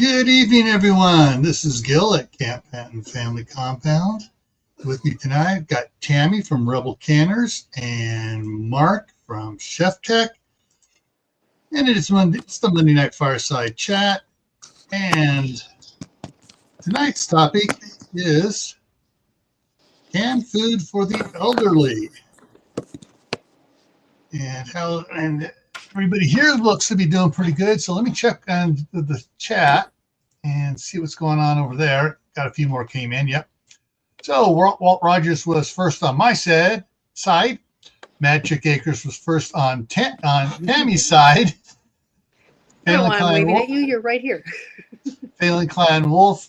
Good evening, everyone. This is Gil at Camppatton Family Compound. With me tonight, I've got Tammy from Rebel Canners and Mark from Chef Tech. And it's the Monday Night Fireside Chat. And tonight's topic is canned food for the elderly. And everybody here looks to be doing pretty good. So let me check on the chat and see what's going on over there. Got a few more came in. Yep. So Walt Rogers was first on my side. Magic Acres was first on Tammy's side. I don't want to waving at you. You're right here. Phelan Clan Wolf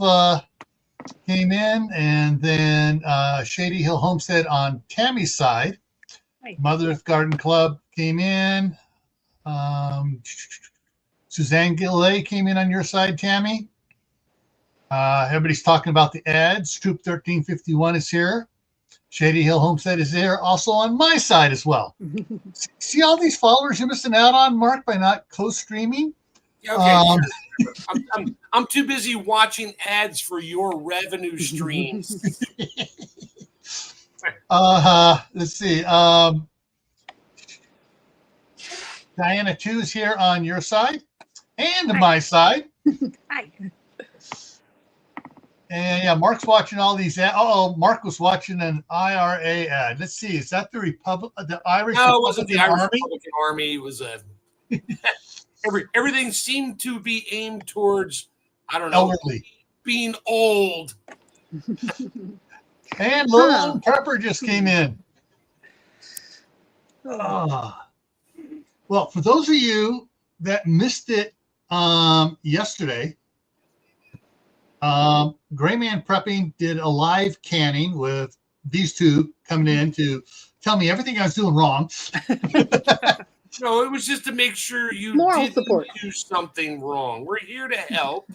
came in, and then Shady Hill Homestead on Tammy's side. Hi. Mother's Garden Club came in. Suzanne Gillay came in on your side, Tammy. Everybody's talking about the ads. Troop 1351 is here. Shady Hill Homestead is there, also on my side as well. See all these followers you're missing out on, Mark, by not co-streaming? Okay, I'm too busy watching ads for your revenue streams. Let's see. Diana 2 is here on your side and Hi. my side. Hi. And yeah, Mark's watching all these ads. Mark was watching an IRA ad. Let's see, is that the Irish? No, it wasn't the Irish Army? Republican Army. It was everything seemed to be aimed towards, I don't know, Elderly. being old. And Little Pepper just came in. Well, for those of you that missed it yesterday, Gray Man Prepping did a live canning with these two coming in to tell me everything I was doing wrong. No, it was just to make sure you Moral didn't support. do something wrong. We're here to help.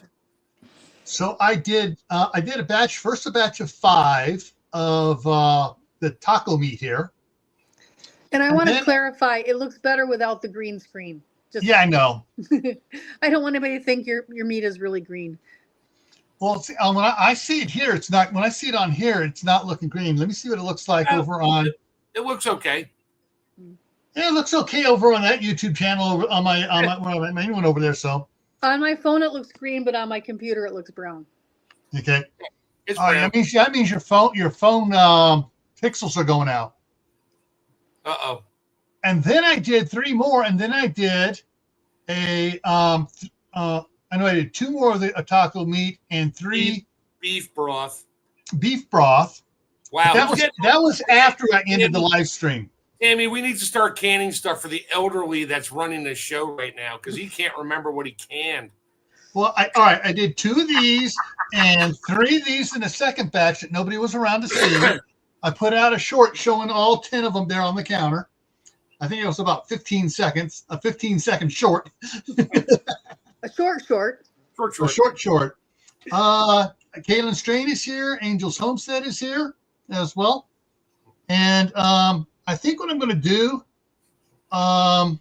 So I did a batch of 5 of the taco meat here. And I want to clarify, it looks better without the green screen. Yeah, I know. I don't want anybody to think your meat is really green. Well, see, when I see it here, it's not. When I see it on here, it's not looking green. Let me see what it looks like over on. It looks okay. Yeah, it looks okay over on that YouTube channel over on my main one over there. So On my phone, it looks green, but on my computer, it looks brown. okay. It's All right, that means your phone pixels are going out. Uh-oh. And then I did 3 more, and then I did I did 2 more of the taco meat and 3 beef broth. Beef broth. Wow. That was after I ended the live stream. Tammy, we need to start canning stuff for the elderly that's running the show right now because he can't remember what he canned. Well, I did 2 of these and 3 of these in the second batch that nobody was around to see. I put out a short showing all 10 of them there on the counter. I think it was about 15 seconds, a 15-second short. A short. A short. Kaylin Strain is here. Angel's Homestead is here as well. And I think what I'm going to do, I'm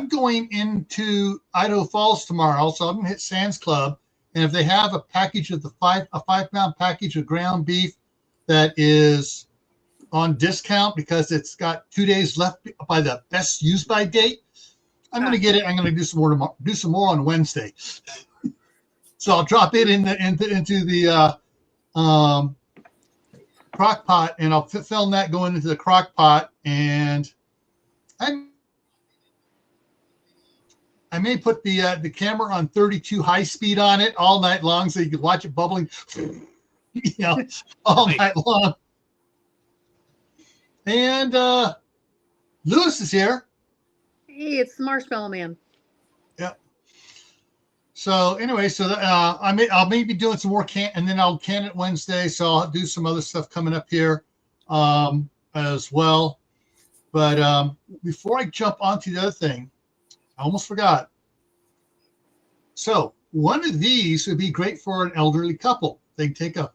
going into Idaho Falls tomorrow, so I'm going to hit Sam's Club. And if they have a package of a 5-pound package of ground beef that is on discount because it's got 2 days left by the best use by date, I'm going to get it. I'm going to do some more tomorrow, do some more on Wednesday. So I'll drop it into the crock pot, and I'll film that going into the crock pot, and I may put the camera on 32 high speed on it all night long so you can watch it bubbling, all night long. And Lewis is here. Hey, it's the Marshmallow Man. Yep. So anyway, I'll maybe doing some more and then I'll can it Wednesday. So I'll do some other stuff coming up here as well. But before I jump onto the other thing, I almost forgot. So one of these would be great for an elderly couple. They take a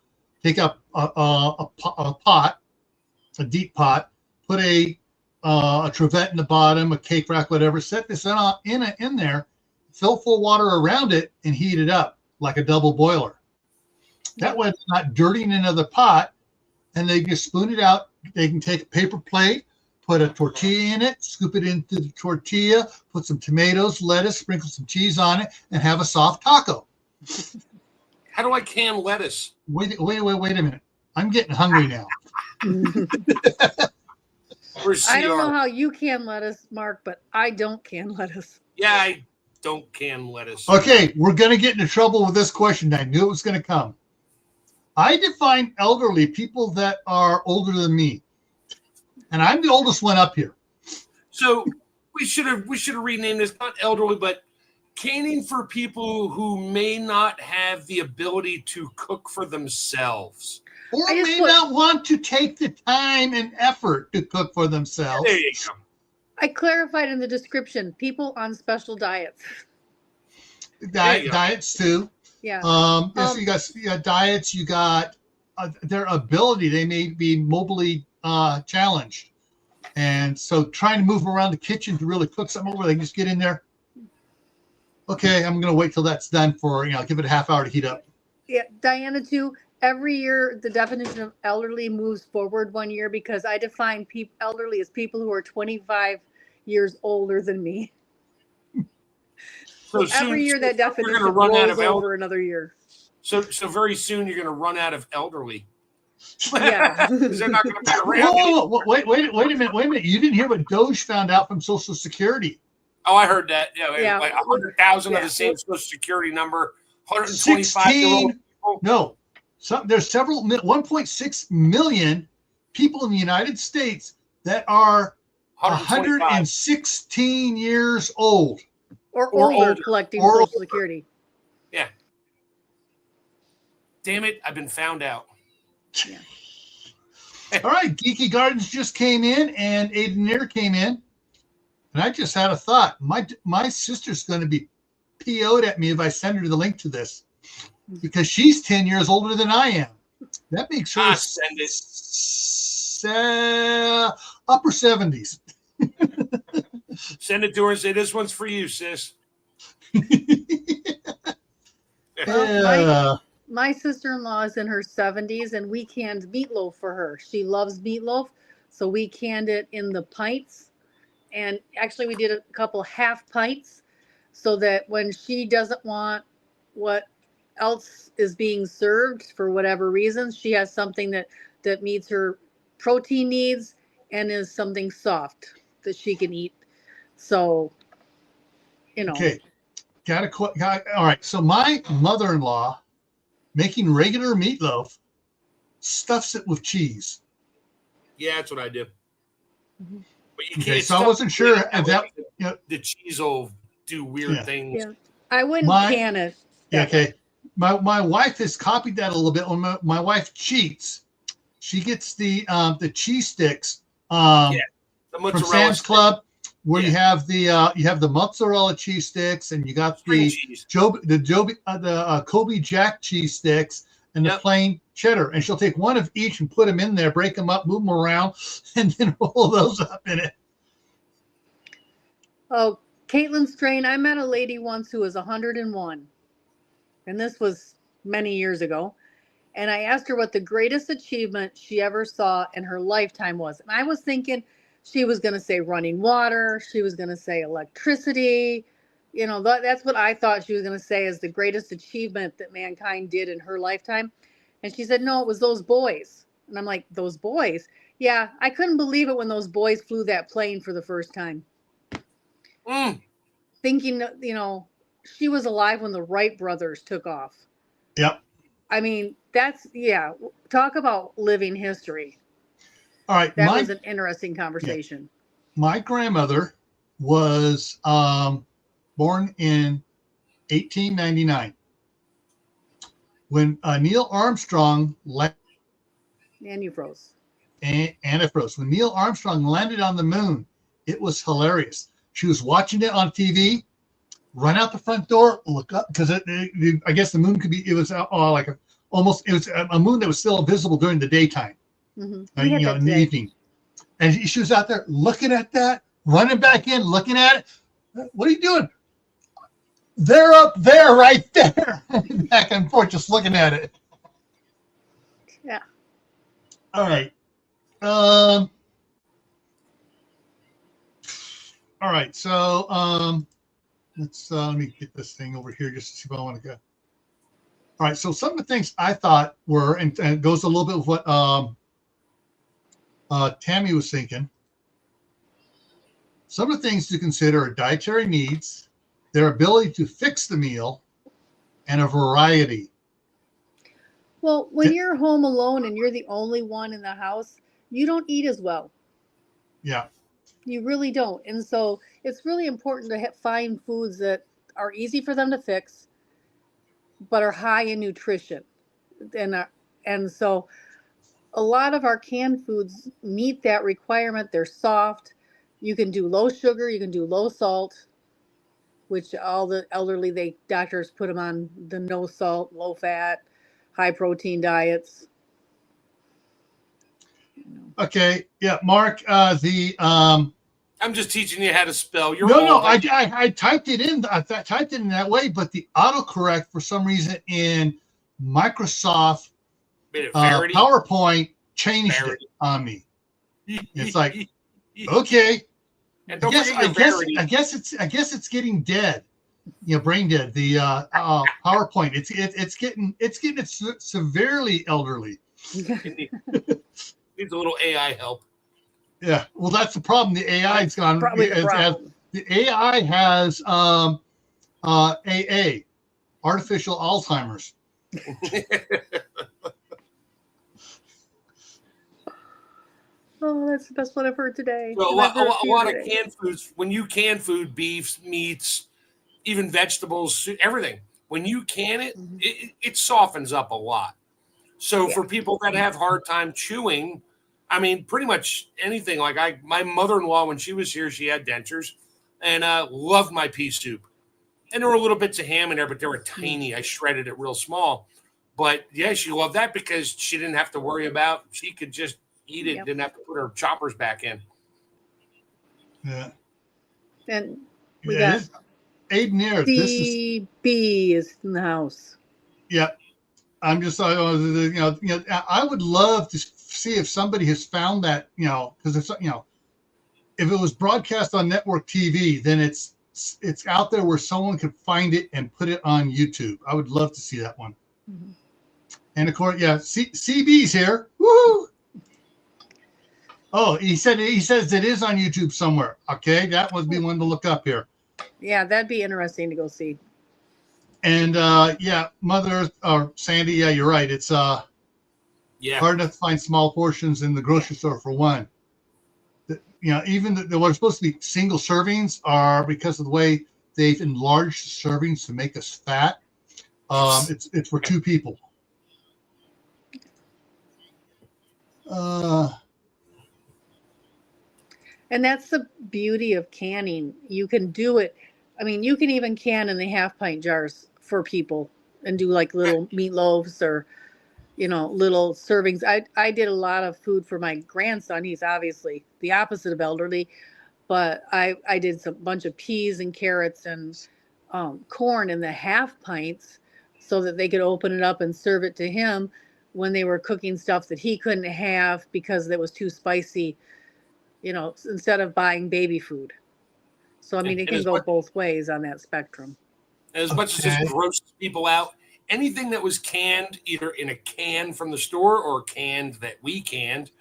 pot, a deep pot, put a trivet in the bottom, a cake rack, whatever. Set this in there, fill full water around it, and heat it up. like a double boiler. That way it's not dirtying another pot, and they just spoon it out. They can take a paper plate, put a tortilla in it, scoop it into the tortilla, put some tomatoes, lettuce, sprinkle some cheese on it, and have a soft taco. How do I can lettuce? Wait a minute. I'm getting hungry now. I don't know how you can lettuce, Mark, but I don't can lettuce. Yeah, I don't can lettuce. Okay, we're going to get into trouble with this question. I knew it was going to come. I define elderly people that are older than me, and I'm the oldest one up here. So we should have renamed this, not elderly, but caning for people who may not have the ability to cook for themselves. Or may not want to take the time and effort to cook for themselves. There you go. I clarified in the description, people on special diets. Diets too. Yeah. You got diets, you got their ability. They may be mobily challenged. And so trying to move around the kitchen to really cook something over, they can just get in there. Okay, I'm going to wait till that's done for, give it a half hour to heat up. Yeah, Diana too. Every year, the definition of elderly moves forward 1 year because I define elderly as people who are 25 years older than me. So every year that definition rolls over another year. So very soon you're going to run out of elderly. Yeah. They're not going to be around. Whoa, wait a minute. You didn't hear what Doge found out from Social Security. Oh, I heard that. Yeah. Like 100,000 of the same Social Security number, 125-year-old people. No. There's 1.6 million people in the United States that are 116 years old. Or older collecting Social Security. Yeah. Damn it, I've been found out. Yeah. All right, Geeky Gardens just came in and Aidenair came in. And I just had a thought. My sister's going to be PO'd at me if I send her the link to this. Because she's 10 years older than I am. That makes her upper 70s. Send it to her and say, this one's for you, sis. My sister-in-law is in her 70s, and we canned meatloaf for her. She loves meatloaf, so we canned it in the pints. And actually, we did a couple half pints so that when she doesn't want what else is being served for whatever reasons, she has something that meets her protein needs and is something soft that she can eat. So, Okay. All right. So my mother-in-law, making regular meatloaf, stuffs it with cheese. Yeah, that's what I do. Mm-hmm. But you can't. So I wasn't sure if that the cheese will do weird things. Yeah. I wouldn't can it. Yeah, okay. My wife has copied that a little bit. When my wife cheats, she gets the cheese sticks from Sam's Club, where you have the mozzarella cheese sticks, and you got the Kobe Jack cheese sticks, and the plain cheddar. And she'll take one of each and put them in there, break them up, move them around, and then roll those up in it. Oh, Caitlin Strain, I met a lady once who was 101. And this was many years ago. And I asked her what the greatest achievement she ever saw in her lifetime was. And I was thinking she was going to say running water. She was going to say electricity. That's what I thought she was going to say as the greatest achievement that mankind did in her lifetime. And she said, no, it was those boys. And I'm like, those boys? Yeah, I couldn't believe it when those boys flew that plane for the first time. Thinking, she was alive when the Wright brothers took off. Yep. I mean, talk about living history. All right. That was an interesting conversation. Yeah. My grandmother was born in 1899. When Neil Armstrong landed. And you froze. And it froze. When Neil Armstrong landed on the moon, it was hilarious. She was watching it on TV. Run out the front door, look up, because I guess the moon could be. It was it was a moon that was still visible during the daytime, in the evening. And she was out there looking at that, running back in, looking at it. What are you doing? They're up there, right there, back and forth, just looking at it. Yeah. All right. All right. So let's let me get this thing over here just to see if I want to go. All right. So some of the things I thought were, and it goes a little bit with what Tammy was thinking. Some of the things to consider are dietary needs, their ability to fix the meal, and a variety. Well, when you're home alone and you're the only one in the house, you don't eat as well. Yeah. You really don't. And so it's really important to find foods that are easy for them to fix, but are high in nutrition. And so a lot of our canned foods meet that requirement. They're soft. You can do low sugar. You can do low salt, which all the elderly, doctors put them on the no salt, low fat, high protein diets. Okay. Yeah, Mark. I'm just teaching you how to spell. I typed it in. I typed it in that way, but the autocorrect for some reason in Microsoft PowerPoint changed it on me. It's like, okay. And I guess it's getting dead. You know, brain dead. The PowerPoint. It's getting severely elderly. Needs a little AI help. Yeah, well, that's the problem. The AI has gone. Probably the problem. The AI has AA, artificial Alzheimer's. Oh, that's the best one I've heard today. So a lot of canned foods. When you can food, beefs, meats, even vegetables, everything. When you can it, it softens up a lot. So for people that have hard time chewing, I mean, pretty much anything. Like my mother-in-law, when she was here, she had dentures, and loved my pea soup. And there were little bits of ham in there, but they were tiny. I shredded it real small. But yeah, she loved that because she didn't have to worry about. She could just eat it. Didn't have to put her choppers back in. Yeah. And we got Aiden here. DB is in the house. Yeah. I'm just, I would love to see if somebody has found that, because if it was broadcast on network TV, then it's out there where someone could find it and put it on YouTube. I would love to see that one. Mm-hmm. And of course, CB's here. Woo! Oh, he says it is on YouTube somewhere. Okay, that would be one to look up here. Yeah, that'd be interesting to go see. And Mother or Sandy, yeah, you're right. It's hard enough to find small portions in the grocery store for one. Even what are supposed to be single servings are, because of the way they've enlarged servings to make us fat. It's for two people. And that's the beauty of canning. You can do it. I mean, you can even can in the half-pint jars for people and do like little meatloaves or, little servings. I did a lot of food for my grandson. He's obviously the opposite of elderly, but I did a bunch of peas and carrots and corn in the half pints so that they could open it up and serve it to him when they were cooking stuff that he couldn't have because it was too spicy, instead of buying baby food. So, I mean, it can go both ways on that spectrum. As much as this grosses people out, anything that was canned, either in a can from the store or canned that we canned,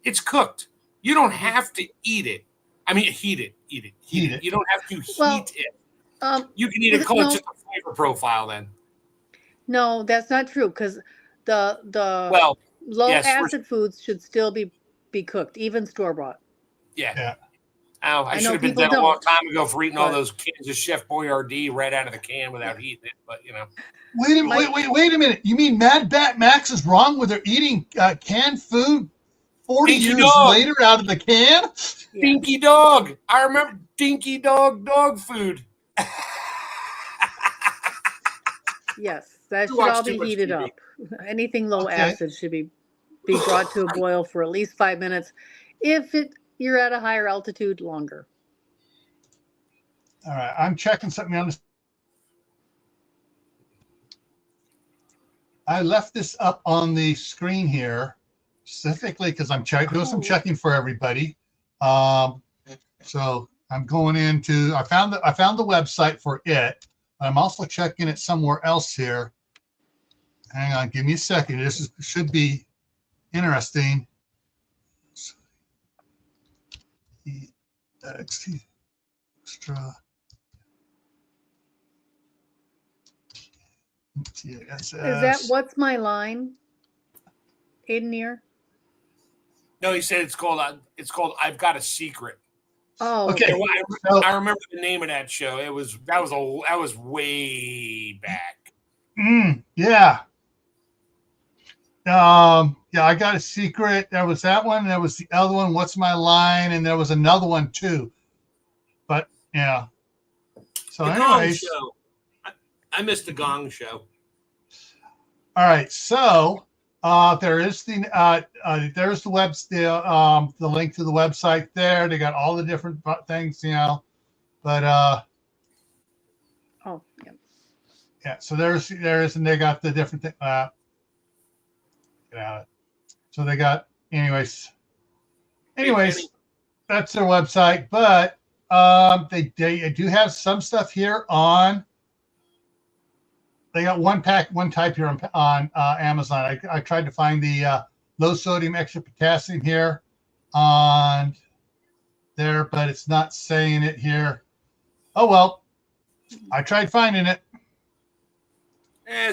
it's cooked. You don't have to eat it. I mean, heat it. You don't have to heat it. You can eat it cold, just a flavor profile then. No, that's not true, because the low acid foods should still be cooked, even store-bought. Yeah. Oh, I should have been dead a long time ago for eating all those cans of Chef Boyardee right out of the can without heating it. But Wait a minute. You mean Mad Bat Max is wrong with their eating canned food 40 years later out of the can? Yeah. Dinky Dog. I remember Dinky Dog food. Yes, that should all be heated up. Anything low acid should be brought to a boil for at least 5 minutes. If you're at a higher altitude, longer. All right, I'm checking something on this. I left this up on the screen here specifically because I'm doing some checking for everybody. So I'm going into. I found the website for it. I'm also checking it somewhere else here. Hang on, give me a second. This should be interesting. Extra. Is that What's My Line? Aiden here? No, he said it's called I've Got a Secret. Oh, okay. I remember the name of that show. That was way back. Yeah. Yeah, I Got a Secret. There was that one. There was the other one, What's My Line, and there was another one too. But yeah. So the anyways, Gong Show. I missed the Gong Show. All right, so there's the link to the website there. They got all the different things, but oh yeah. Yeah, so there's and they got the different thing. So they got anyways, that's their website, but they do have some stuff here on. They got one type here on Amazon. I tried to find the low sodium extra potassium here on there, but it's not saying it here. Oh well, I tried finding it.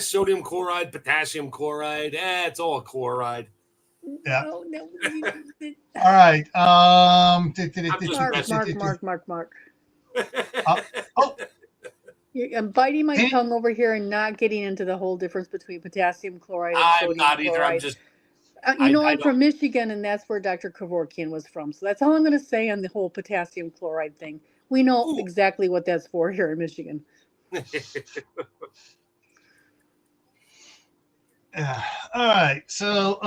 Sodium chloride, potassium chloride. It's all a chloride. Yeah. Oh, no. All right. Mark. Oh. I'm biting my tongue over here and not getting into the whole difference between potassium chloride and sodium not either. chloride. I'm just. I'm from Michigan, and that's where Dr. Kevorkian was from. So that's all I'm going to say on the whole potassium chloride thing. We know exactly what that's for here in Michigan. Yeah. All right. So,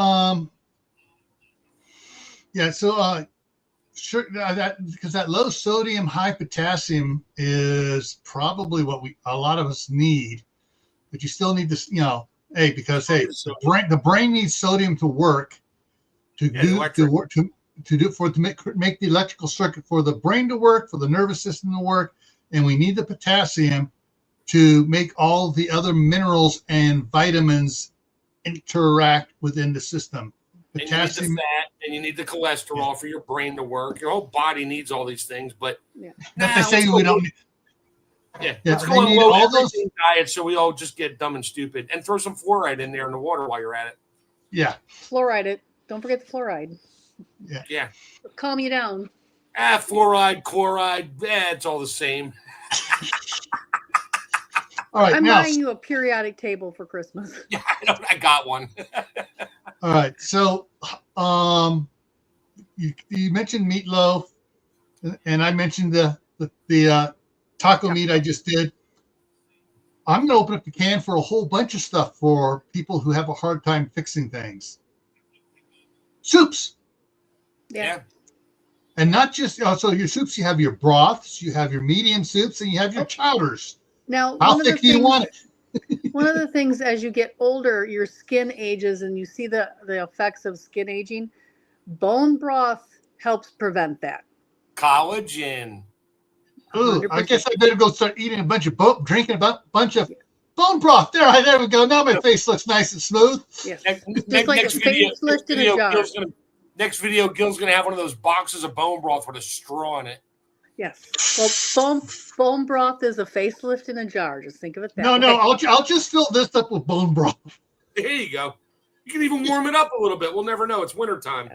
sure, because that low sodium, high potassium is probably what a lot of us need, but you still need this, because the brain needs sodium to work to make the electrical circuit for the brain to work, for the nervous system to work, and we need the potassium to make all the other minerals and vitamins interact within the system. Potassium, and you need the fat, and you need the cholesterol for your brain to work. Your whole body needs all these things, but they say we don't. Let's go on low everything diet so we all just get dumb and stupid, and throw some fluoride in there in the water while you're at it. Yeah, fluoride it. Don't forget the fluoride. Yeah. Calm you down. Fluoride, chloride, it's all the same. All right, I'm buying you a periodic table for Christmas. Yeah, I got one. All right, so you mentioned meatloaf, and I mentioned the taco meat I just did. I'm going to open up the can for a whole bunch of stuff for people who have a hard time fixing things. Soups. Yeah. And not just so your soups. You have your broths, you have your medium soups, and you have your chowders. Now, how thick do you want it? One of the things, as you get older, your skin ages, and you see the effects of skin aging. Bone broth helps prevent that. Collagen. Ooh, 100%. I guess I better go start eating drinking a bunch of bone broth. There we go. Now my face looks nice and smooth. Yes. Just like a facelift in a jar. Next video, Gil's going to have one of those boxes of bone broth with a straw in it. Yes. Well, bone broth is a facelift in a jar. Just think of it that way. No. I'll just fill this up with bone broth. There you go. You can even warm it up a little bit. We'll never know. It's wintertime.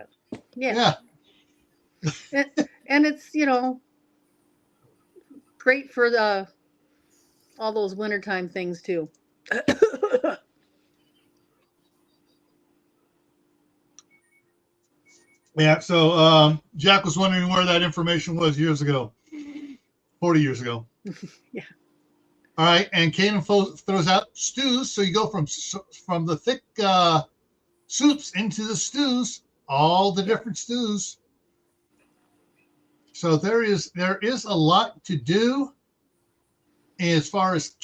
Yeah. And it's, great for all those wintertime things too. Yeah, so Jack was wondering where that information was years ago, 40 years ago. Yeah. All right, and Kanan throws out stews, so you go from the thick soups into the stews, all the different stews. So there is a lot to do as far as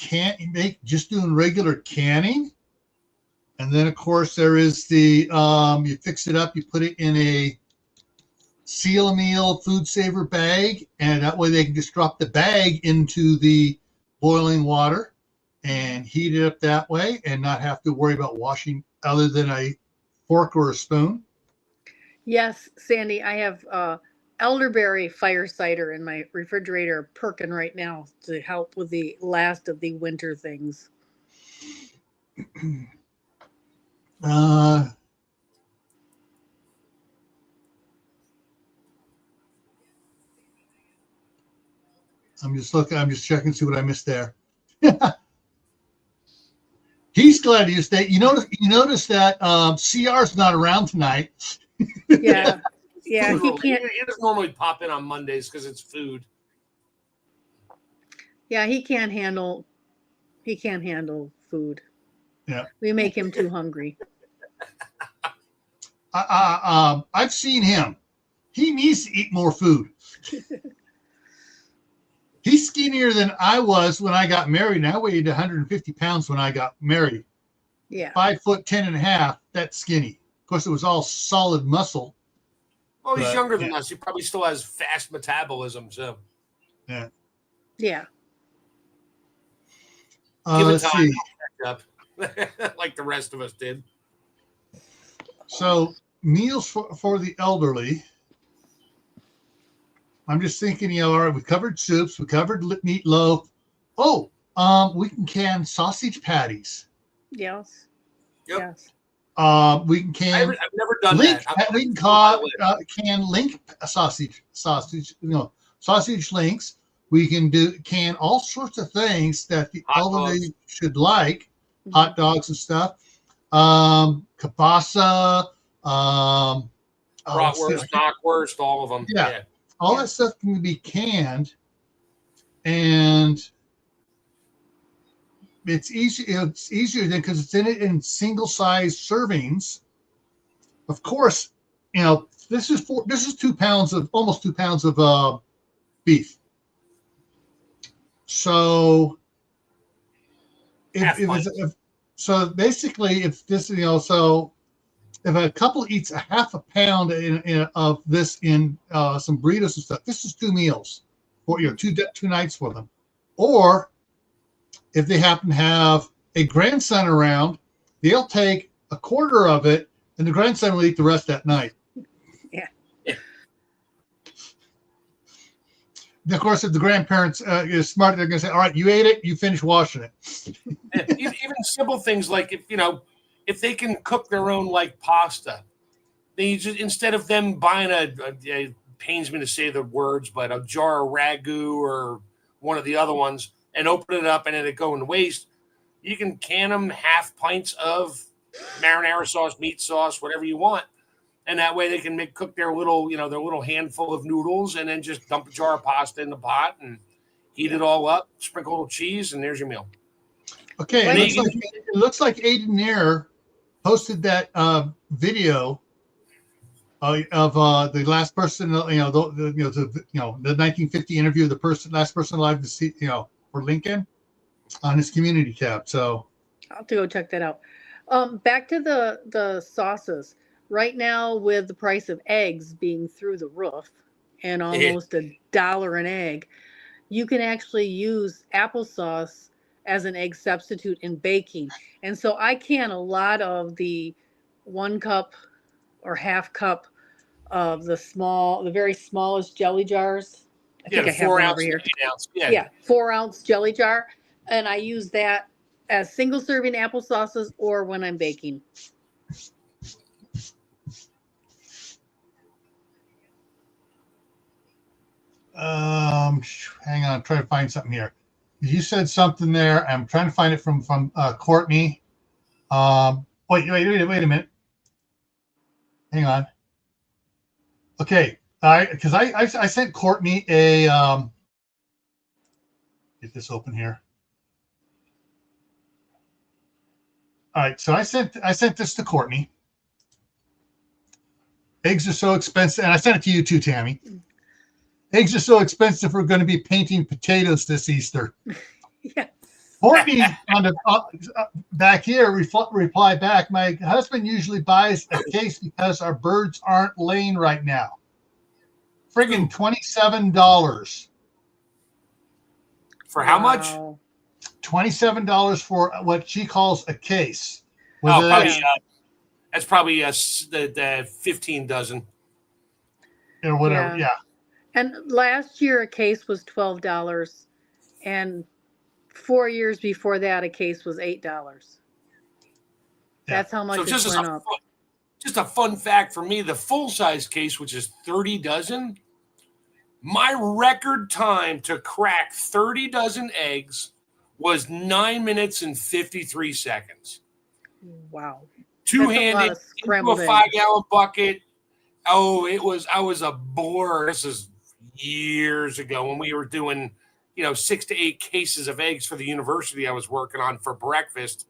just doing regular canning. And then, of course, there is the, you fix it up, you put it in a seal a meal food saver bag, and that way they can just drop the bag into the boiling water and heat it up that way and not have to worry about washing other than a fork or a spoon. Yes, Sandy, I have elderberry fire cider in my refrigerator perking right now to help with the last of the winter things. I'm just looking. I'm just checking to see what I missed there. He's glad to stay. You notice that CR's not around tonight. Yeah, yeah. He can't. He doesn't normally pop in on Mondays because it's food. Yeah, he can't handle. He can't handle food. Yeah, we make him too hungry. I've seen him. He needs to eat more food. He's skinnier than I was when I got married, and I weighed 150 pounds when I got married. Yeah. 5'10.5", that's skinny. Of course, it was all solid muscle. Well, he's younger than us. He probably still has fast metabolism, so. Yeah. Yeah. Let's see. Up, like the rest of us did. So, meals for the elderly. I'm just thinking, all right, we covered soups, we covered meatloaf. Oh, we can can sausage patties. Yes. Yep. Yes. We can can. I've never done link, that. We can can link sausage, sausage links. We can can all sorts of things that the elderly should like, hot dogs and stuff. Kielbasa, bratwurst, knockwurst, all of them. Yeah. All that stuff can be canned, and it's easy. It's easier than because it's in single size servings. Of course, this is 2 pounds of almost 2 pounds of beef. So so basically, if this so if a couple eats a half a pound of this in some burritos and stuff, this is 2 meals for two nights for them. Or if they happen to have a grandson around, they'll take a quarter of it, and the grandson will eat the rest that night. Yeah. Of course, if the grandparents is smart, they're going to say, "All right, you ate it, you finish washing it." Even simple things like if they can cook their own like pasta, they just instead of them buying it pains me to say the words, but a jar of ragu or one of the other ones and open it up and then it go in waste, you can can them half pints of marinara sauce, meat sauce, whatever you want, and that way they can cook their little handful of noodles and then just dump a jar of pasta in the pot and heat it all up, sprinkle a little cheese, and there's your meal. Okay, it looks like Aiden Nair posted that video of the last person, the 1950 interview of the last person alive to see, for Lincoln on his community tab. So I'll have to go check that out. Back to the sauces. Right now, with the price of eggs being through the roof and almost $1 an egg, you can actually use applesauce as an egg substitute in baking. And so I can a lot of the 1 cup or half cup of the very smallest jelly jars. I think I have one over here. Yeah, 4 ounce jelly jar. And I use that as single serving applesauces or when I'm baking. Hang on, I'm trying to find something here. You said something there. I'm trying to find it from Courtney. Wait a minute. Hang on. Okay, because I sent Courtney a get this open here. All right, so I sent this to Courtney. Eggs are so expensive, and I sent it to you too, Tammy. Eggs are so expensive. We're going to be painting potatoes this Easter. Yes. Courtney on the back here reply back. My husband usually buys a case because our birds aren't laying right now. Friggin' $27. For how much? $27 for what she calls a case. Probably, that's probably the 15 dozen. Or whatever, yeah. And last year a case was $12, and 4 years before that a case was $8. That's how much it went up. Just a fun fact for me, the full-size case, which is 30 dozen, my record time to crack 30 dozen eggs was 9 minutes and 53 seconds. Wow. Two-handed into a 5-gallon bucket. Oh, I was a bore. This is years ago when we were doing, 6 to 8 cases of eggs for the university I was working on for breakfast.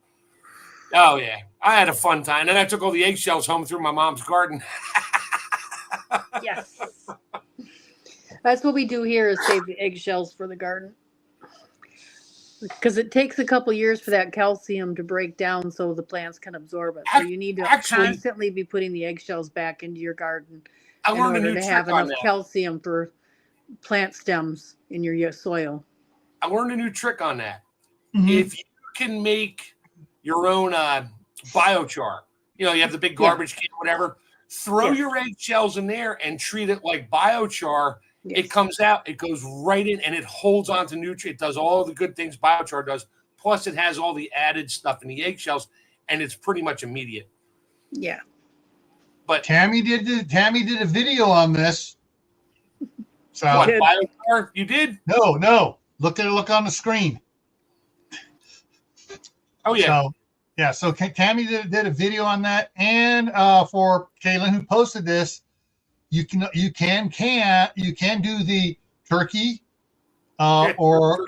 Oh, yeah. I had a fun time. And I took all the eggshells home through my mom's garden. Yes. That's what we do here is save the eggshells for the garden. Because it takes a couple years for that calcium to break down so the plants can absorb it. So you need to constantly be putting the eggshells back into your garden in order to have enough calcium for plant stems in your soil. I learned a new trick on that. Mm-hmm. If you can make your own biochar, you have the big garbage can, whatever, throw your eggshells in there and treat it like biochar. Yes. It comes out, it goes right in, and it holds on to nutrients. It does all the good things biochar does. Plus, it has all the added stuff in the eggshells, and it's pretty much immediate. Yeah. But Tammy did a video on this. So what, biochar? You did? No. Look on the screen. Oh yeah. So Tammy did a video on that, and for Kaylin who posted this. You can do the turkey or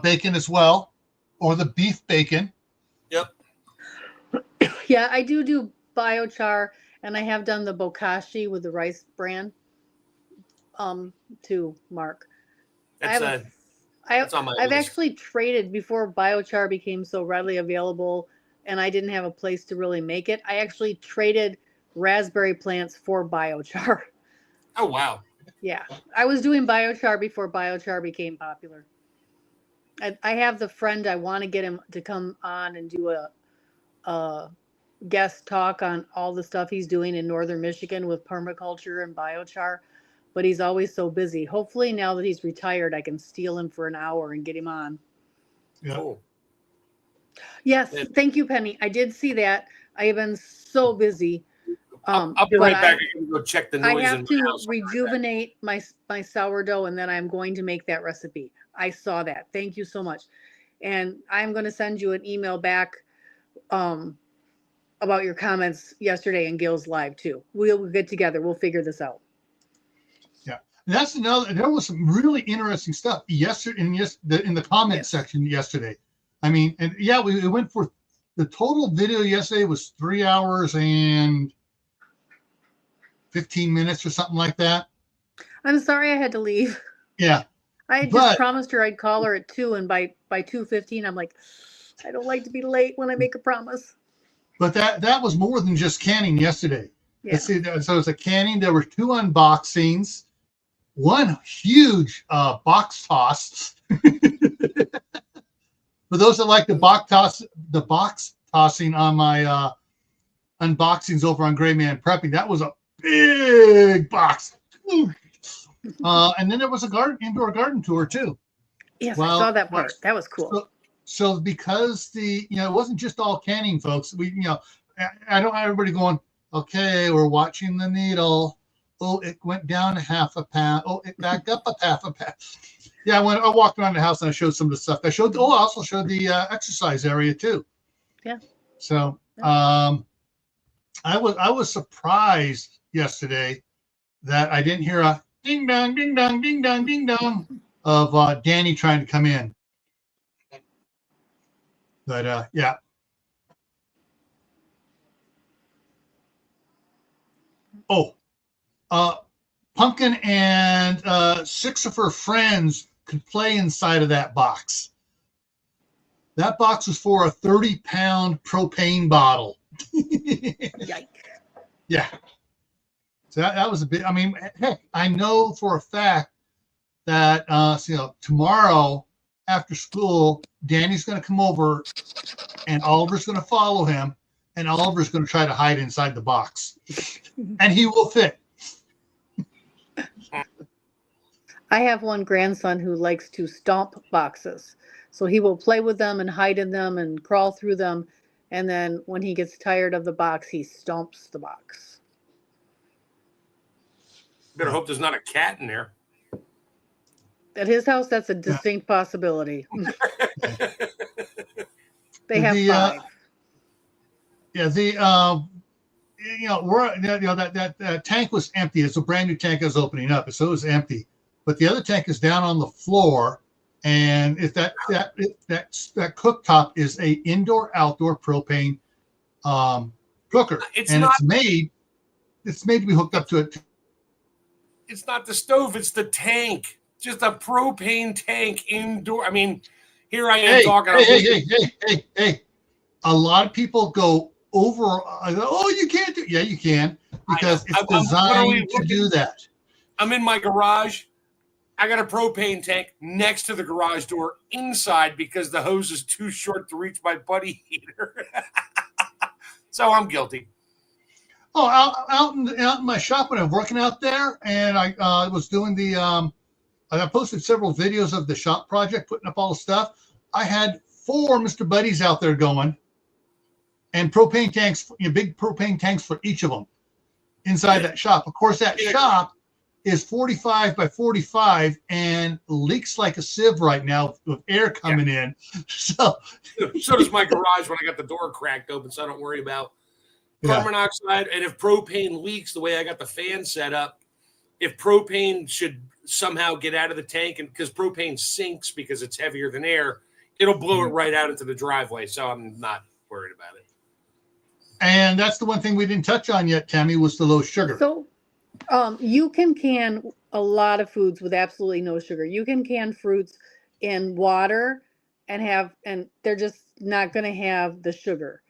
bacon as well, or the beef bacon. Yep. Yeah, I do biochar, and I have done the bokashi with the rice bran. Too, Mark. That's on my I've list. actually traded before biochar became so readily available, and I didn't have a place to really make it. I actually traded raspberry plants for biochar. Oh, wow. Yeah. I was doing biochar before biochar became popular. I have the friend, I want to get him to come on and do a guest talk on all the stuff he's doing in northern Michigan with permaculture and biochar, but he's always so busy. Hopefully now that he's retired, I can steal him for an hour and get him on. Yeah. Cool. Yes. Thank you, Penny. I did see that. I have been so busy. I'll be right back. I can go check the noise. I have to rejuvenate my sourdough, and then I'm going to make that recipe. I saw that. Thank you so much. And I'm going to send you an email back about your comments yesterday in Gil's live too. We'll get together. We'll figure this out. Yeah. That's another. There was some really interesting stuff yesterday in the comment section yesterday. I mean, and we went for the total video yesterday was 3 hours and 15 minutes or something like that. I'm sorry I had to leave. Yeah. I had just promised her I'd call her at 2, and by 2:15 I'm like, I don't like to be late when I make a promise. But that was more than just canning yesterday. Yeah. Let's see, so it was a canning. There were 2 unboxings, one huge box toss. For those that like the box tossing on my unboxings over on Gray Man Prepping, that was a big box. And then there was a indoor garden tour too. Yes, I saw that part. That was cool. So because it wasn't just all canning, folks. I don't want everybody going, okay, we're watching the needle. Oh, it went down a half a pound. Oh, it backed up a half a pound. Yeah, I walked around the house and I showed some of the stuff. I also showed the exercise area too. Yeah. So I was surprised yesterday that I didn't hear a ding dong, ding dong, ding dong, ding dong of Danny trying to come in. But yeah. Oh, Pumpkin and 6 of her friends could play inside of that box. That box was for a 30-pound propane bottle. Yikes. Yeah. So that was a bit. I mean, heck, I know for a fact that tomorrow after school, Danny's going to come over, and Oliver's going to follow him, and Oliver's going to try to hide inside the box, and he will fit. I have one grandson who likes to stomp boxes. So he will play with them and hide in them and crawl through them. And then when he gets tired of the box, he stomps the box. Better hope there's not a cat in there. At his house, that's a distinct possibility. They have five. That tank was empty. It's a brand new tank that's opening up, so it was empty. But the other tank is down on the floor, and if that cooktop is a indoor-outdoor propane cooker, it's made to be hooked up to it. It's not the stove; it's the tank. Just a propane tank indoor. I mean, here I am talking. Hey! A lot of people go over. Oh, you can't do. Yeah, you can, because it's designed to do that. I'm in my garage. I got a propane tank next to the garage door inside because the hose is too short to reach my buddy heater. So I'm guilty. Oh, out in my shop when I'm working out there, and I was doing I posted several videos of the shop project, putting up all the stuff. I had 4 Mr. Buddies out there going, and propane tanks, big propane tanks for each of them inside that shop. Of course, that shop is 45 by 45 and leaks like a sieve right now with air coming in. So does my garage when I got the door cracked open, so I don't worry about carbon monoxide. And if propane leaks, the way I got the fan set up, if propane should somehow get out of the tank, and because propane sinks because it's heavier than air, it'll blow it right out into the driveway. So I'm not worried about it. And that's the one thing we didn't touch on yet, Tammy, was the low sugar. So you can a lot of foods with absolutely no sugar. You can can fruits in water and they're just not going to have the sugar,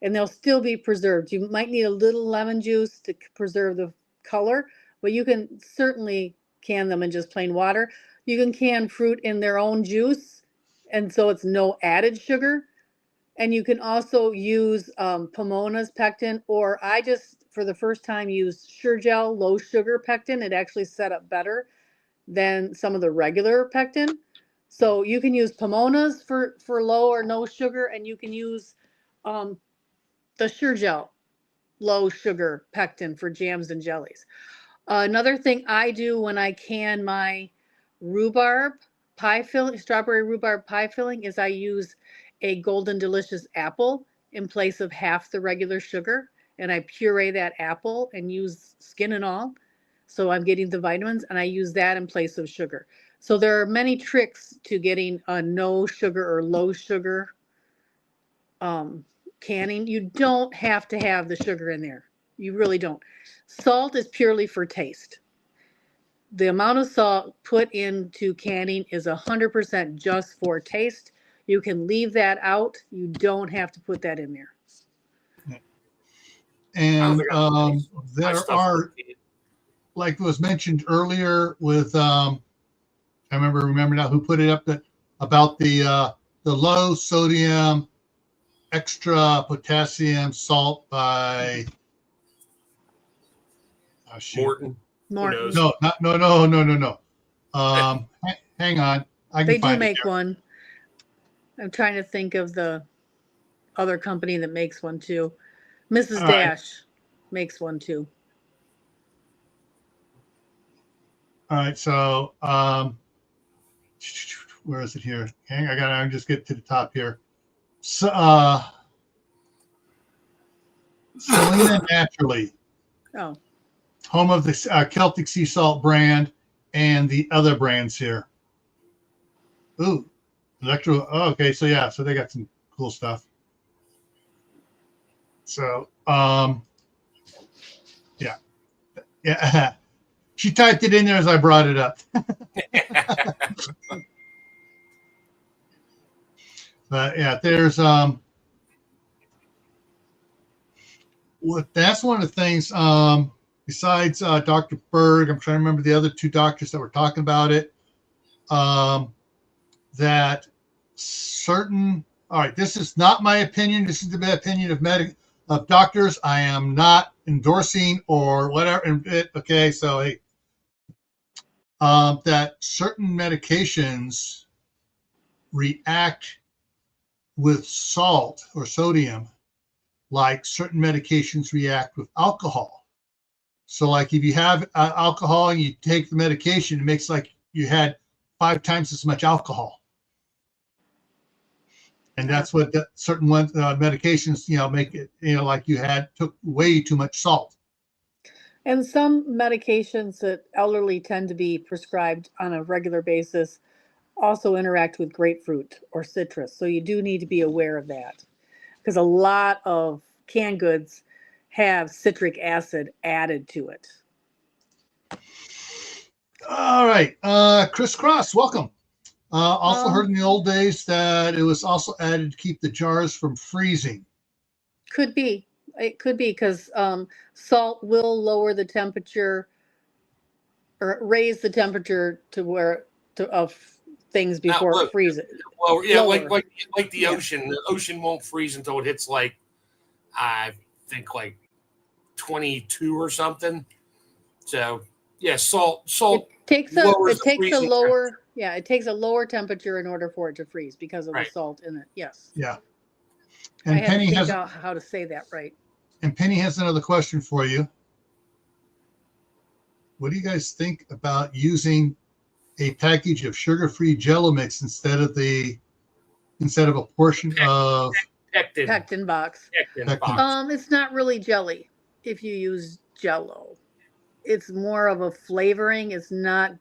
and they'll still be preserved. You might need a little lemon juice to preserve the color, but you can certainly can them in just plain water. You can can fruit in their own juice, and so it's no added sugar. And you can also use Pomona's pectin, or I just, for the first time, used Sure-Gel low sugar pectin. It actually set up better than some of the regular pectin. So you can use Pomona's for low or no sugar, and you can use the Sure-Gel low sugar pectin for jams and jellies. Another thing I do when I can my rhubarb pie filling, strawberry rhubarb pie filling, is I use a Golden Delicious apple in place of half the regular sugar, and I puree that apple and use skin and all. So I'm getting the vitamins, and I use that in place of sugar. So there are many tricks to getting a no sugar or low sugar canning. You don't have to have the sugar in there. You really don't. Salt is purely for taste. The amount of salt put into canning is 100% just for taste. You can leave that out. You don't have to put that in there. And there are, like was mentioned earlier with, I remember now who put it up, that about the low sodium, extra potassium salt by Morton. Morton. No. Hang on. They do make one. I'm trying to think of the other company that makes one too. Mrs. Dash makes one too. All right, so where is it here? Hang, I gotta just get to the top here. So, Selena Naturally, home of the Celtic Sea Salt brand and the other brands here. Ooh, Electro. Oh, okay, so yeah, so they got some cool stuff. So, yeah. She typed it in there as I brought it up. But yeah, there's that's one of the things. Besides Dr. Berg, I'm trying to remember the other two doctors that were talking about it. That certain. All right, this is not my opinion. This is the opinion of doctors. I am not endorsing or whatever. Okay, so hey, that certain medications react with salt or sodium, like certain medications react with alcohol. So, like if you have alcohol and you take the medication, it makes like you had 5 times as much alcohol. And that's what certain medications, make it, like you took way too much salt. And some medications that elderly tend to be prescribed on a regular basis also interact with grapefruit or citrus. So you do need to be aware of that, because a lot of canned goods have citric acid added to it. All right. Chris Cross, welcome. Also heard in the old days that it was also added to keep the jars from freezing. Could be. It could be because salt will lower the temperature or raise the temperature to where of things before it freezes. Well, yeah, like the ocean. The ocean won't freeze until it hits I think 22 or something. So yeah, salt. It takes a lower. Yeah, it takes a lower temperature in order for it to freeze because of the salt in it. Yes. Yeah. And I had to think out how to say that right. And Penny has another question for you. What do you guys think about using a package of sugar-free Jello mix instead of a portion of pectin box? It's not really jelly if you use Jello. It's more of a flavoring. It's not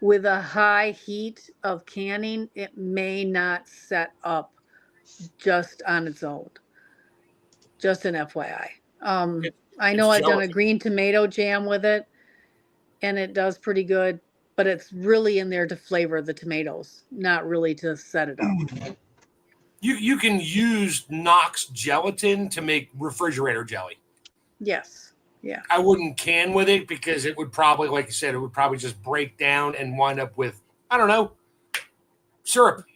with a high heat of canning. It may not set up just on its own. Just an FYI. I know I've done a green tomato jam with it, and it does pretty good, but it's really in there to flavor the tomatoes, not really to set it up. You can use Knox gelatin to make refrigerator jelly. Yes. Yeah. I wouldn't can with it because it would probably, like you said, it would probably just break down and wind up with, I don't know, syrup.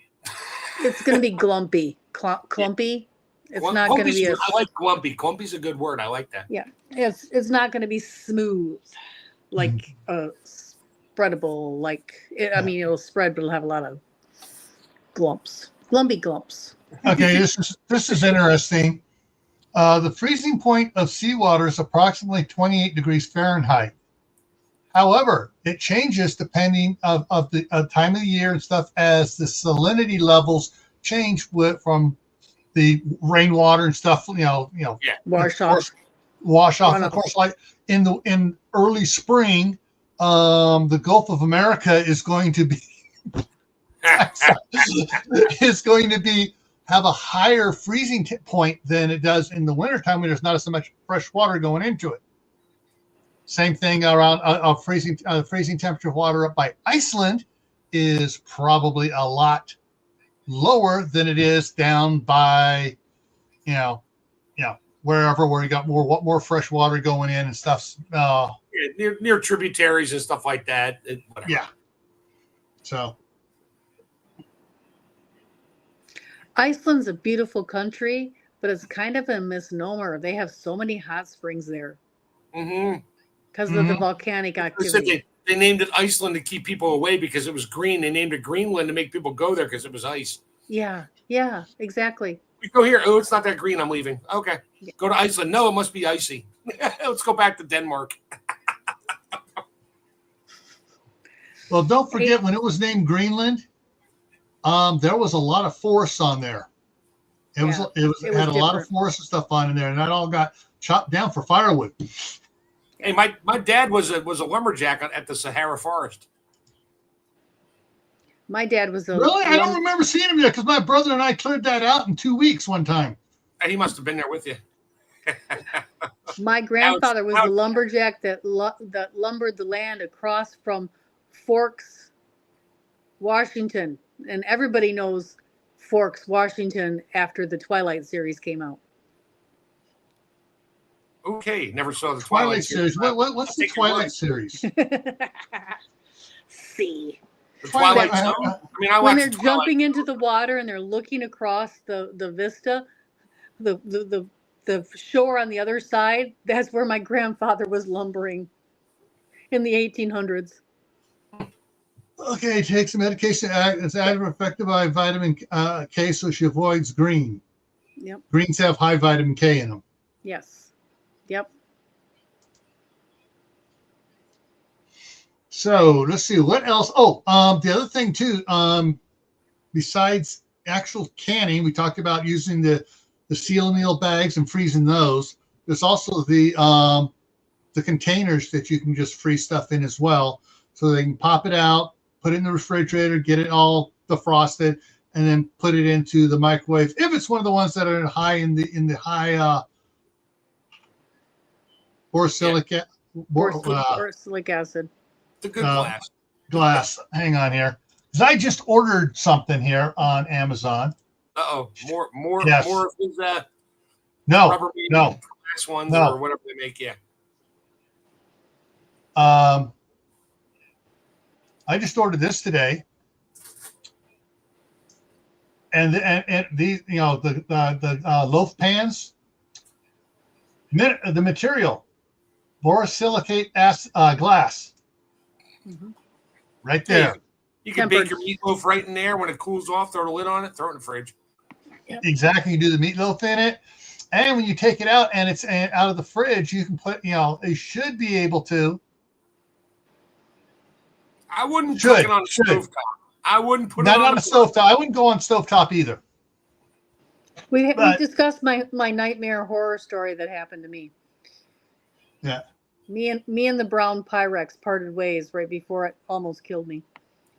It's going to be glumpy. Clumpy. It's not going to be. I like glumpy. Glumpy's a good word. I like that. Yeah. It's not going to be smooth like spreadable. It'll spread, but it'll have a lot of glumps. Lumpy glumps. Okay, this is interesting. The freezing point of seawater is approximately 28 degrees Fahrenheit. However, it changes depending of the time of the year and stuff as the salinity levels change from the rainwater and stuff. Wash off. Of course, like in early spring, the Gulf of America is going to be have a higher freezing point than it does in the wintertime when there's not so much fresh water going into it. Same thing around freezing temperature of water up by Iceland is probably a lot lower than it is down by, wherever where you got more fresh water going in and stuff. Near tributaries and stuff like that. Yeah. So. Iceland's a beautiful country, but it's kind of a misnomer. They have so many hot springs there. Because of the volcanic activity. They named it Iceland to keep people away because it was green. They named it Greenland to make people go there because it was ice. Yeah, exactly. We go here. Oh, it's not that green. I'm leaving. Okay. Yeah. Go to Iceland. No, it must be icy. Let's go back to Denmark. Well, don't forget when it was named Greenland, there was a lot of forests on there. It had a lot of forest and stuff on in there, and that all got chopped down for firewood. Hey, my dad was a lumberjack at the Sahara Forest. My dad was really. I don't remember seeing him there because my brother and I cleared that out in 2 weeks one time. He must have been there with you. My grandfather was the lumberjack that lumbered the land across from Forks, Washington, and everybody knows Forks, Washington, after the Twilight series came out. Okay, never saw the Twilight series. What's the Twilight series? See. The Twilight Zone? I mean, I when watched they're jumping into the water and they're looking across the vista, the shore on the other side, that's where my grandfather was lumbering in the 1800s. Okay, takes a medication. It's active affected by vitamin K, so she avoids green. Yep. Greens have high vitamin K in them. Yes. Yep. So let's see what else. Oh, the other thing too. Besides actual canning, we talked about using the seal meal bags and freezing those. There's also the containers that you can just freeze stuff in as well, so they can pop it out, put it in the refrigerator, get it all defrosted, and then put it into the microwave. If it's one of the ones that are high in the high borosilicate acid. It's a good glass. Hang on here, because I just ordered something here on Amazon. More Yes. more of his no glass ones or whatever they make. Yeah. I just ordered this today, and these, you know, the loaf pans. The material, borosilicate glass, right there. You can bake your meatloaf right in there. When it cools off, throw the lid on it, throw it in the fridge. Yep. Exactly. You do the meatloaf in it, and when you take it out and it's out of the fridge, you can put. You know, it should be able to. I wouldn't cook it on a stovetop. I wouldn't put it on a stovetop. I wouldn't go on stovetop either. We discussed my nightmare horror story that happened to me. Yeah. Me and the brown Pyrex parted ways right before it almost killed me.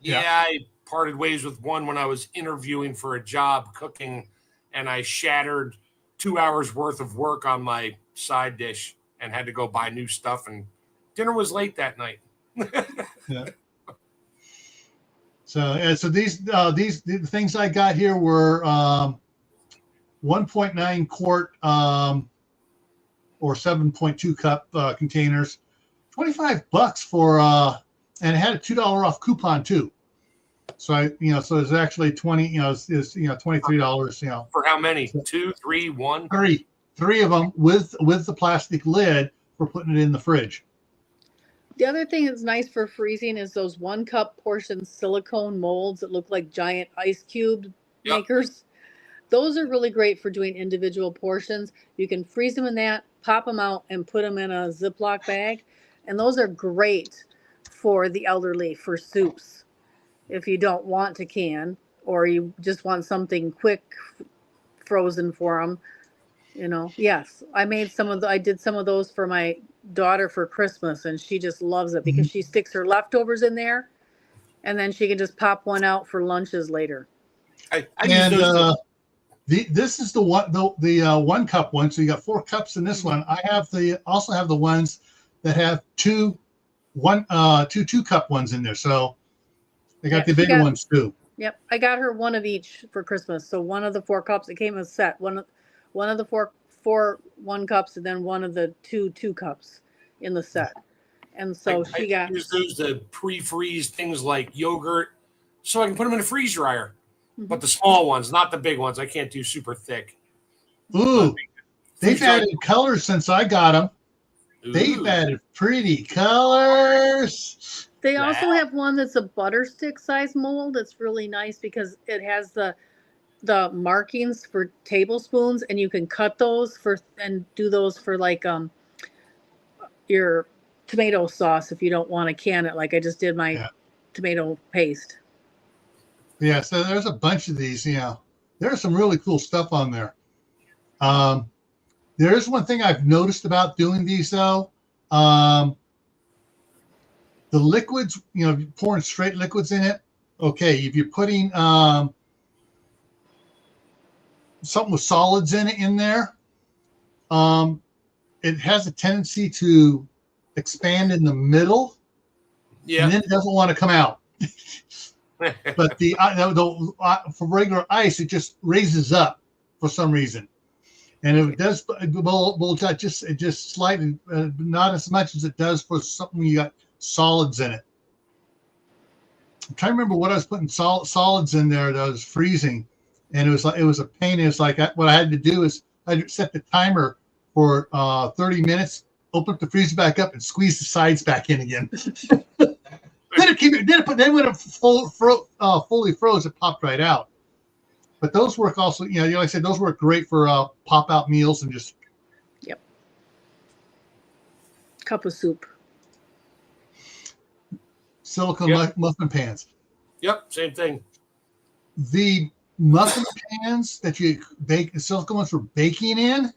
Yeah, I parted ways with one when I was interviewing for a job cooking, and I shattered 2 hours worth of work on my side dish and had to go buy new stuff, and dinner was late that night. Yeah. So these the things I got here were 1.9 quart or 7.2 cup containers, $25 for and it had a $2 off coupon too. So so it's actually it's $23. For how many? 2, 3, 1? Three of them with the plastic lid for putting it in the fridge. The other thing that's nice for freezing is those 1 cup portion silicone molds that look like giant ice cube makers. Those are really great for doing individual portions. You can freeze them in that, pop them out, and put them in a Ziploc bag. And those are great for the elderly, for soups. If you don't want to can, or you just want something quick frozen for them, Yes, I did some of those for my daughter for Christmas, and she just loves it because she sticks her leftovers in there, and then she can just pop one out for lunches later. This is the 1 cup one. So you got 4 cups in this one. I also have the ones that have 2 2-cup ones in there. So they got the bigger ones too. Yep, I got her one of each for Christmas. So one of the 4 cups, it came as a set. One of the four 1 cups, and then one of the 2 cups in the set. And so I use those to pre-freeze things like yogurt, so I can put them in a freeze dryer. But the small ones, not the big ones. I can't do super thick. Ooh, they've added colors since I got them. Ooh. They've added pretty colors. They also have one that's a butter stick size mold. It's really nice because it has the markings for tablespoons, and you can cut those and do those for like your tomato sauce if you don't want to can it. Like I just did my tomato paste. Yeah, so there's a bunch of these. There's some really cool stuff on there. There is one thing I've noticed about doing these though. The liquids, pouring straight liquids in it. Okay, if you're putting something with solids in there, it has a tendency to expand in the middle. Yeah, and then it doesn't want to come out. But for regular ice, it just raises up for some reason, and it does bulge out just slightly, not as much as it does for something you got solids in it. I'm trying to remember what I was putting solids in there that I was freezing, and it was a pain. It was like what I had to do is I set the timer for 30 minutes, open up the freezer back up, and squeeze the sides back in again. Then when it fully froze, it popped right out. But those work also, like I said, those work great for pop out meals and just. Yep. Cup of soup. Silicone muffin pans. Yep, same thing. The muffin pans that you bake, the silicone ones for baking in,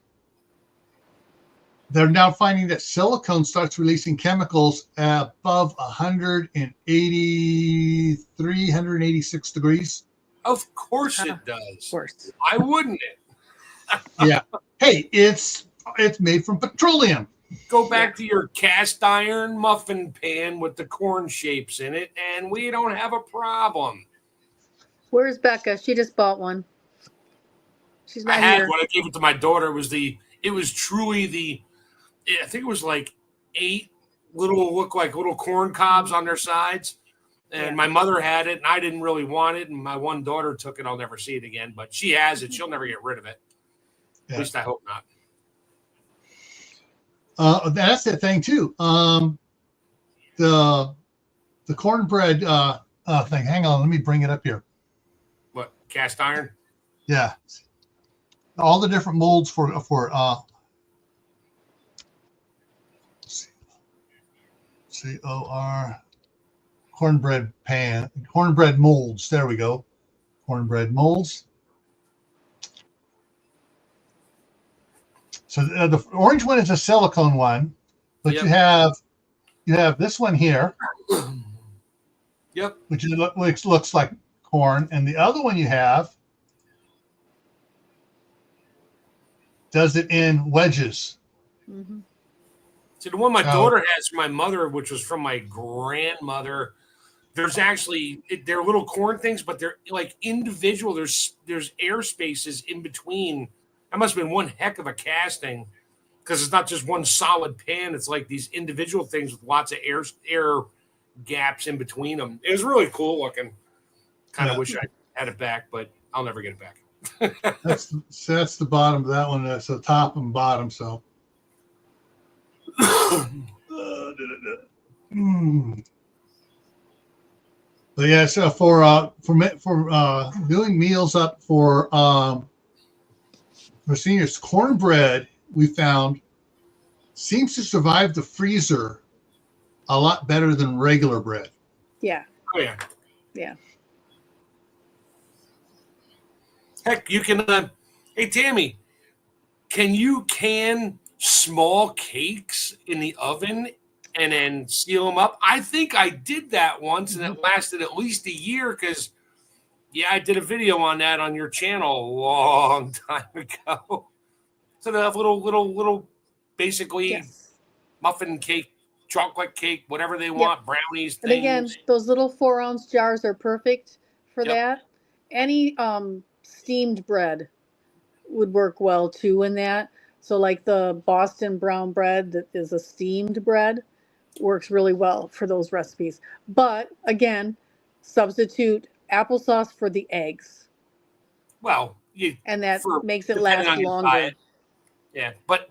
they're now finding that silicone starts releasing chemicals above 183, 186 degrees. Of course it does. Of course. Why wouldn't it? Yeah. Hey, it's made from petroleum. Go back to your cast iron muffin pan with the corn shapes in it, and we don't have a problem. Where's Becca? She just bought one. She's not here. When I gave it to my daughter, it was truly I think it was like 8 look like little corn cobs on their sides. And my mother had it, and I didn't really want it. And my one daughter took it. I'll never see it again, but she has it. She'll never get rid of it. Yeah. At least I hope not. That's the thing too. The cornbread thing. Hang on, let me bring it up here. What, cast iron? Yeah. All the different molds for COR cornbread molds. There we go. Cornbread molds. So the orange one is a silicone one, but you have this one here. Yep. Which looks like corn, and the other one you have does it in wedges. Mm-hmm. See, the one my daughter has from my mother, which was from my grandmother, there's actually they're little corn things, but they're like individual. There's air spaces in between. That must have been one heck of a casting, because it's not just one solid pan. It's like these individual things with lots of air gaps in between them. It was really cool looking. Kind of wish I had it back, but I'll never get it back. that's the bottom of that one. That's the top and bottom. So. But yeah, so for doing meals up for seniors, cornbread we found seems to survive the freezer a lot better than regular bread. Yeah. Oh yeah. Yeah. Heck, you can. Hey Tammy, can you can small cakes in the oven and then seal them up? I think I did that once, and it lasted at least a year, because I did a video on that on your channel a long time ago. So they have little basically muffin cake, chocolate cake, whatever they want, brownies, things. And again, those little 4-ounce jars are perfect for that. Any steamed bread would work well too in that. So like the Boston brown bread that is a steamed bread works really well for those recipes. But again, substitute applesauce for the eggs. Well, and that makes it last longer. Yeah, but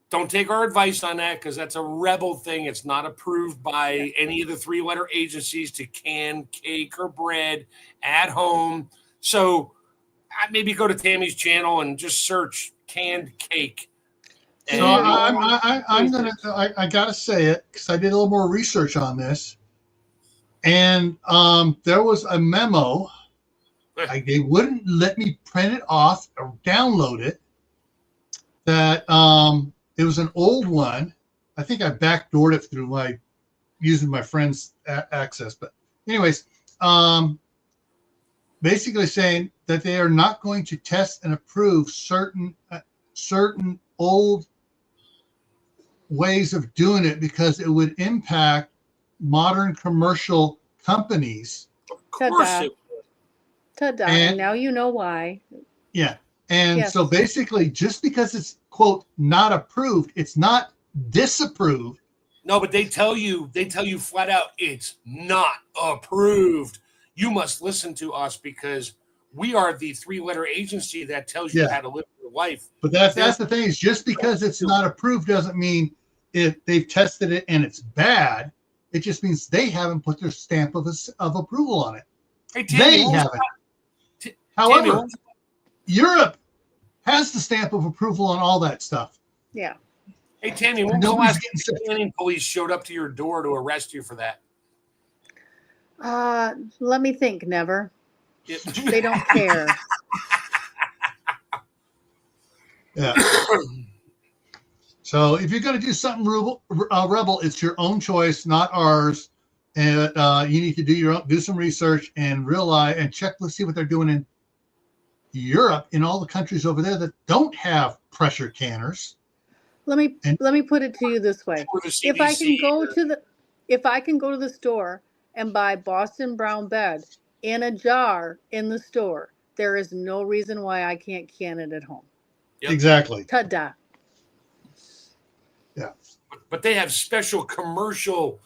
don't take our advice on that, because that's a rebel thing. It's not approved by any of the 3-letter agencies to can cake or bread at home. So maybe go to Tammy's channel and just search canned cake. So I gotta say it, because I did a little more research on this, and there was a memo. They wouldn't let me print it off or download it. That it was an old one. I think I backdoored it through using my friend's access. But anyways, basically saying that they are not going to test and approve certain old ways of doing it, because it would impact modern commercial companies course Ta-da. it would. Ta-da. And now you know why. Yeah. And Yes. so basically, just because it's, quote, not approved, it's not disapproved. No, but they tell you flat out it's not approved. You must listen to us because we are the 3-letter agency that tells you how to live your life. But that's the thing, is just because it's not approved doesn't mean they've tested it and it's bad. It just means they haven't put their stamp of approval on it. Hey, Tammy, they haven't. However, Europe has the stamp of approval on all that stuff. Yeah. Hey, Tammy, when was the last time the police showed up to your door to arrest you for that? Let me think. Never. They don't care. Yeah. So if you're going to do something rebel, it's your own choice, not ours. And you need to do some research and realize and check. Let's see what they're doing in Europe, in all the countries over there that don't have pressure canners. Let me put it to you this way: if I can go to the store and buy Boston brown bed in a jar in the store, there is no reason why I can't can it at home. Yep. Exactly. Ta-da. Yeah. But they have special commercial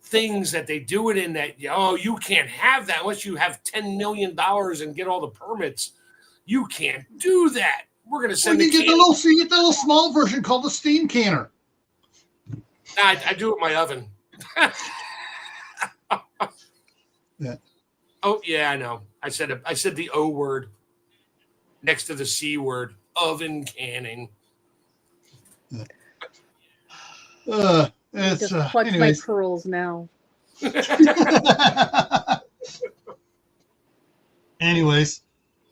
things that they do it in that, you can't have that unless you have $10 million and get all the permits. You can't do that. We're going to send you get the little small version called the steam canner. Nah, I do it in my oven. Yeah. Oh, yeah, I know. I said the O word next to the C word. Oven canning. Just clutch my pearls now. Anyways,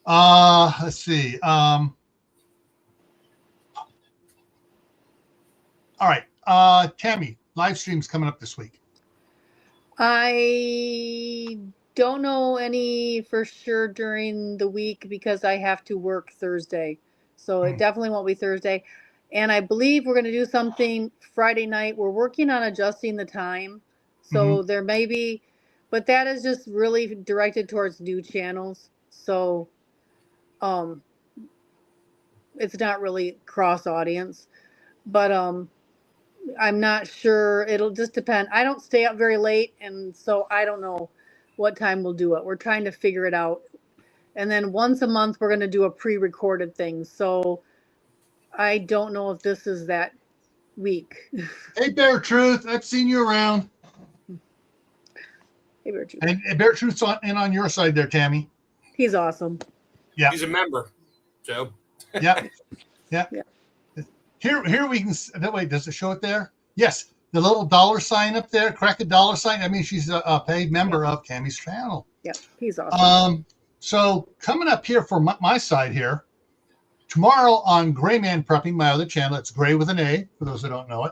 let's see. All right, Tammy, live streams coming up this week. I don't know any for sure during the week because I have to work Thursday. So it definitely won't be Thursday. And I believe we're going to do something Friday night. We're working on adjusting the time. So there may be, but that is just really directed towards new channels. So it's not really cross audience. But I'm not sure. It'll just depend. I don't stay up very late, and so I don't know what time we'll do it. We're trying to figure it out. And then once a month, we're going to do a pre-recorded thing. So I don't know if this is that week. Hey, Bear Truth, I've seen you around. Hey, Bear Truth. And Bear Truth's on your side there, Tammy. He's awesome. Yeah, he's a member. So. Yeah. Here we can. That way, does it show it there? Yes, the little dollar sign up there. Crack a dollar sign. I mean, she's a paid member of Tammy's channel. Yeah, he's awesome. So coming up here for my side here, tomorrow on Gray Man Prepping, my other channel, it's Gray with an A, for those who don't know it.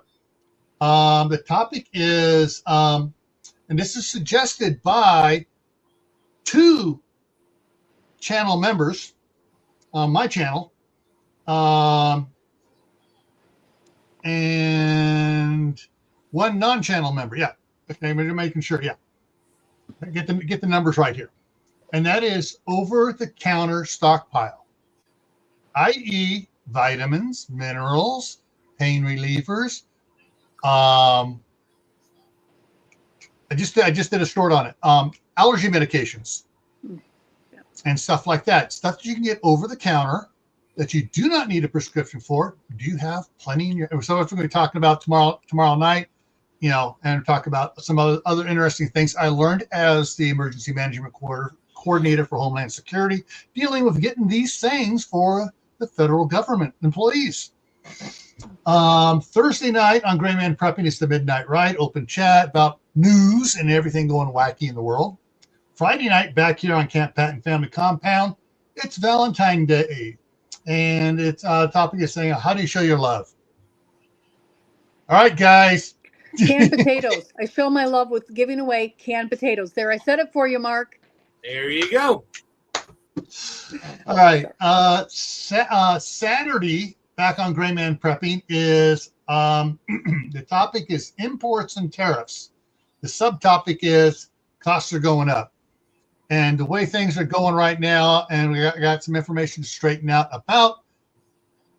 The topic is, and this is suggested by 2 channel members on my channel, and 1 non-channel member. Yeah, okay, we're making sure. Yeah, get the numbers right here. And that is over-the-counter stockpile, i.e. vitamins, minerals, pain relievers. I just did a short on it. Allergy medications and stuff like that. Stuff that you can get over the counter that you do not need a prescription for. Do you have plenty in your? So that's what we're going to be talking about tomorrow night. And talk about some other interesting things I learned as the emergency management coordinator for Homeland Security, dealing with getting these things for the federal government employees. Thursday night on Gray Man Prepping, it's the Midnight Ride, open chat about news and everything going wacky in the world. Friday night, back here on Camppatton Family Compound, it's Valentine's Day. And it's topic is saying, how do you show your love? All right, guys. Canned potatoes. I show my love with giving away canned potatoes. There, I said it for you, Mark. There you go. All right. Saturday, back on Gray Man Prepping, is the topic is imports and tariffs. The subtopic is costs are going up. And the way things are going right now, and we got some information to straighten out about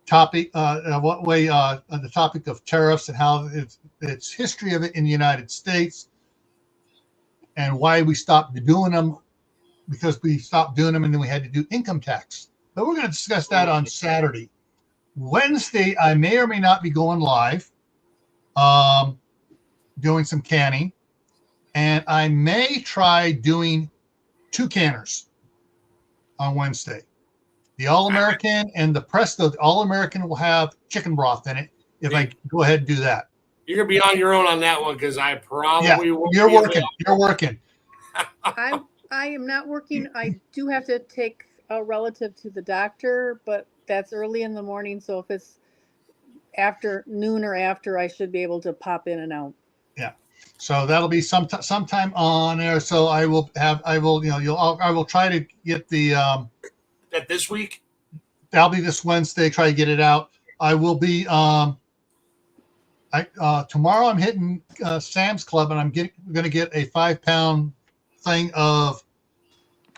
the topic of tariffs and how it's history of it in the United States and why we stopped doing them, because we stopped doing them and then we had to do income tax. But we're going to discuss that on Saturday. Wednesday, I may or may not be going live, doing some canning, and I may try doing 2 canners on Wednesday. The All-American and the Presto. The All-American will have chicken broth in it if I go ahead and do that. You're going to be on your own on that one because I probably won't. You're working. You're working. I am not working. I do have to take a relative to the doctor, but that's early in the morning. So if it's after noon or after, I should be able to pop in and out. Yeah. So that'll be sometime on there. So I will try to get the that this week. That'll be this Wednesday. Try to get it out. I will be tomorrow. I'm hitting Sam's Club, and I'm going to get a 5-pound thing of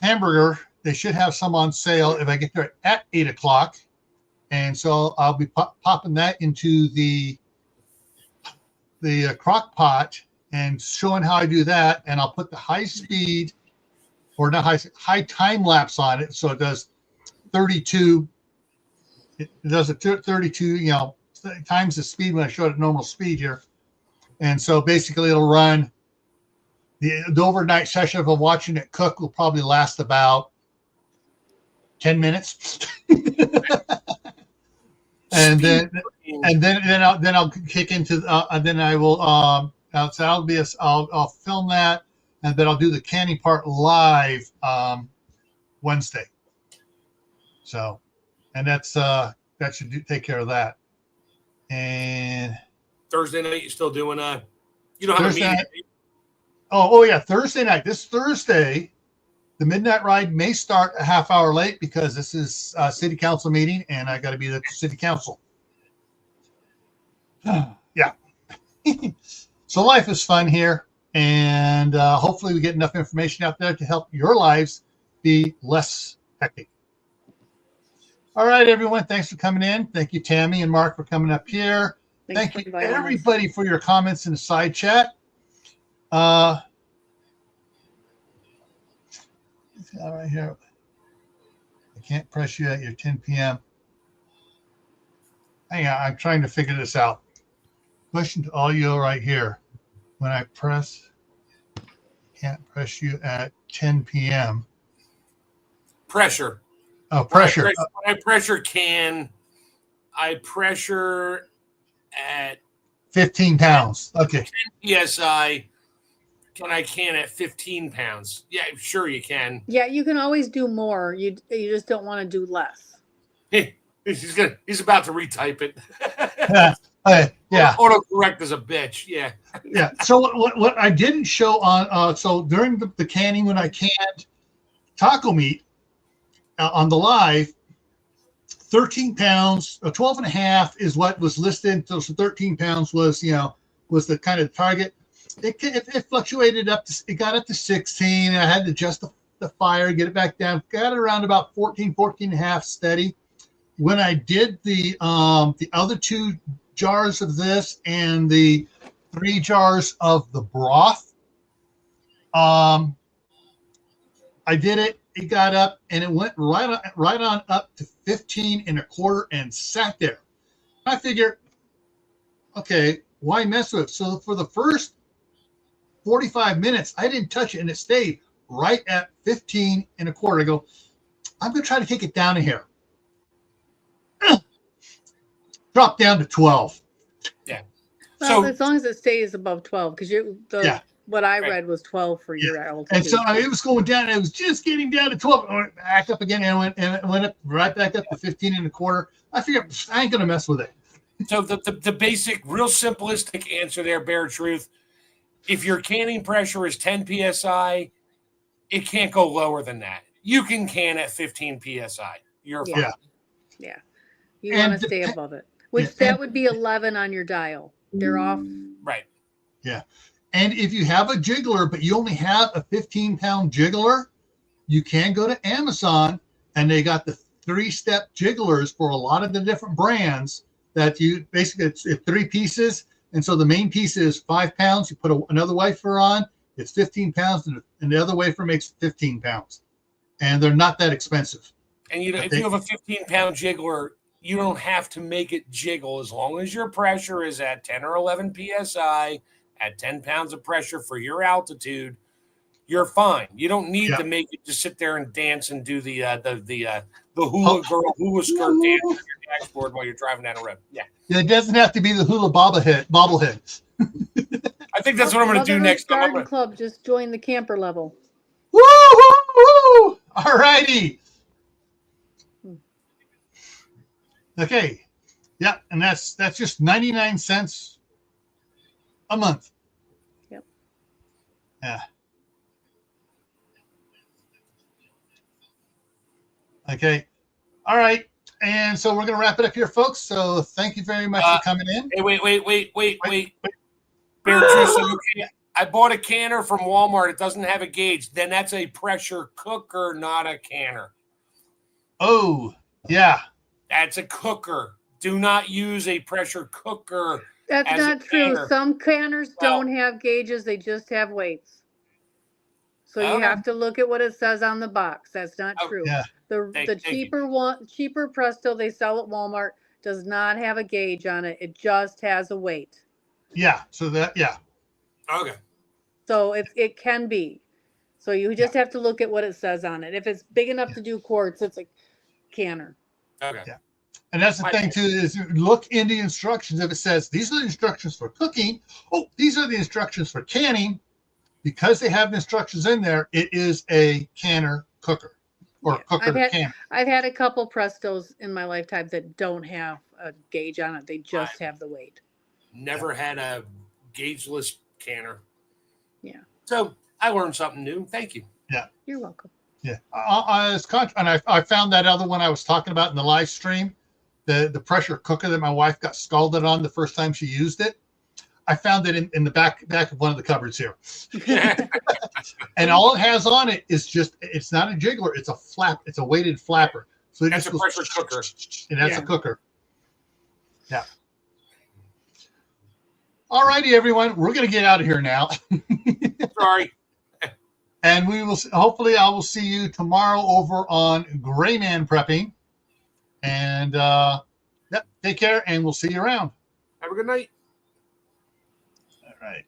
hamburger. They should have some on sale if I get there at 8:00, and so I'll be popping that into the crock pot and showing how I do that. And I'll put the high time lapse on it, so it does 32. It does a 32, times the speed when I show it at normal speed here. And so basically it'll run the overnight session of watching it cook will probably last about 10 minutes. and then I'll kick into and then I will I'll film that, and then I'll do the canning part live Wednesday. So, and that's that should take care of that. And Thursday night, you still doing you don't have a meeting. Oh yeah, Thursday night. This Thursday, the midnight ride may start a half hour late because this is a city council meeting, and I got to be at the city council. Yeah. So life is fun here, and hopefully we get enough information out there to help your lives be less hectic. All right, everyone. Thanks for coming in. Thank you, Tammy and Mark, for coming up here. Thank you, everybody, for your comments in the side chat. All right here. I can't press you at your 10 p.m. Hang on, I'm trying to figure this out. Question to audio right here. When I press, can't press you at 10 p.m. Pressure. Oh, pressure. When I pressure at 15 pounds. Okay. 10 psi. Can I can at 15 pounds? Yeah, sure you can. Yeah, you can always do more. You just don't want to do less. He's about to retype it. Yeah. Autocorrect is a bitch. Yeah. Yeah. So what I didn't show on so during the canning, when I canned taco meat on the live, 13 pounds, 12 and a half is what was listed. So 13 pounds was the kind of target. It fluctuated up to, it got up to 16, and I had to adjust the fire, get it back down, got it around about 14 and a half steady. When I did the other 2 jars of this and the 3 jars of the broth, I did it. It got up and it went right on up to 15 and a quarter and sat there. I figured, okay, why mess with it? So for the first 45 minutes, I didn't touch it, and it stayed right at 15 and a quarter. I go, I'm going to try to take it down in here. Drop down to 12. Yeah. Well, so as long as it stays above 12, because what I read was 12 for your altitude. And so it was going down. It was just getting down to 12. I went back up again, and it went up right back up to 15 and a quarter. I figured I ain't going to mess with it. So the basic, real simplistic answer there, bare truth. If your canning pressure is 10 psi, it can't go lower than that. You can can at 15 psi. You're fine. Yeah. You want to stay above it, which that would be 11 on your dial. They're off. Right. Yeah. And if you have a jiggler, but you only have a 15-pound jiggler, you can go to Amazon, and they got the 3-step jigglers for a lot of the different brands that you basically it's 3 pieces. And so the main piece is 5 pounds. You put another wafer on, it's 15 pounds, and the other wafer makes 15 pounds. And they're not that expensive. And if you have a 15-pound jiggler, you don't have to make it jiggle as long as your pressure is at 10 or 11 psi at 10 pounds of pressure for your altitude. You're fine. You don't need to make it just sit there and dance and do the hula girl hula skirt dance on your dashboard while you're driving down the road. Yeah. It doesn't have to be the hula bobblehead. I think that's what I'm going to do next time. Garden Club just joined the camper level. Woo! All righty. Okay. Yeah, and that's just 99 cents a month. Yep. Yeah. Okay. All right. And so we're going to wrap it up here, folks. So thank you very much for coming in. Hey, wait. Bear juice. I bought a canner from Walmart. It doesn't have a gauge. Then that's a pressure cooker, not a canner. Oh, yeah. That's a cooker. Do not use a pressure cooker. That's not true. Some canners don't have gauges. They just have weights. So you have to look at what it says on the box. That's not true. Yeah. The cheaper Presto they sell at Walmart does not have a gauge on it. It just has a weight. Yeah. So Okay. So it can be. So you just have to look at what it says on it. If it's big enough to do quarts, it's a canner. Okay. Yeah. And that's the thing too, is look in the instructions. If it says these are the instructions for cooking, these are the instructions for canning, because they have the instructions in there, it is a canner cooker or cooker canner. I've had a couple Prestos in my lifetime that don't have a gauge on it. They just have the weight. Never had a gaugeless canner. Yeah. So I learned something new. Thank you. Yeah. You're welcome. Yeah. And I found that other one I was talking about in the live stream, the pressure cooker that my wife got scalded on the first time she used it. I found it in the back of one of the cupboards here. And all it has on it is it's not a jiggler. It's a flap. It's a weighted flapper. So that's a pressure cooker. And that's a cooker. Yeah. All righty, everyone. We're going to get out of here now. Sorry. And we will, hopefully I will see you tomorrow over on Gray Man Prepping. And take care, and we'll see you around. Have a good night. All right.